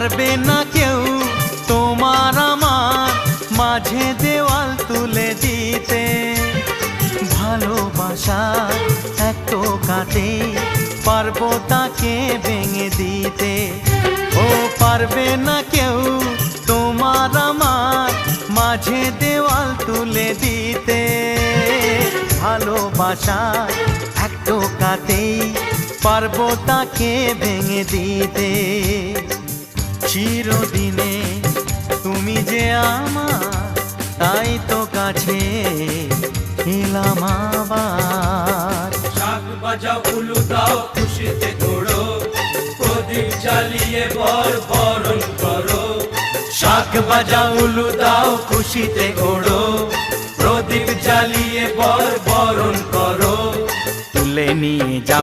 পারবে না কেউ তোমার আমার মাঝে দেওয়াল তুলে দিতে। ভালোবাসার এক টোকাতে পারবো তাকে ভেঙে দিতে। ও পারবে না কেউ তোমার আমার মাঝে দেওয়াল তুলে দিতে। ভালোবাসার এক টোকাতেই পারবো তাকে ভেঙে দিতে। চিরদিনে তুমি যে আমার, তাই তো কাছে এলাম আবার। শাক বাজাও উলু দাও খুশিতে ঘোড়ো, প্রদীপ জ্বালিয়ে বরণ করো। শাক বাজাও উলু দাও খুশিতে ওড়ো, প্রদীপ জ্বালিয়ে বরণ করো। তুলে নিয়ে যাও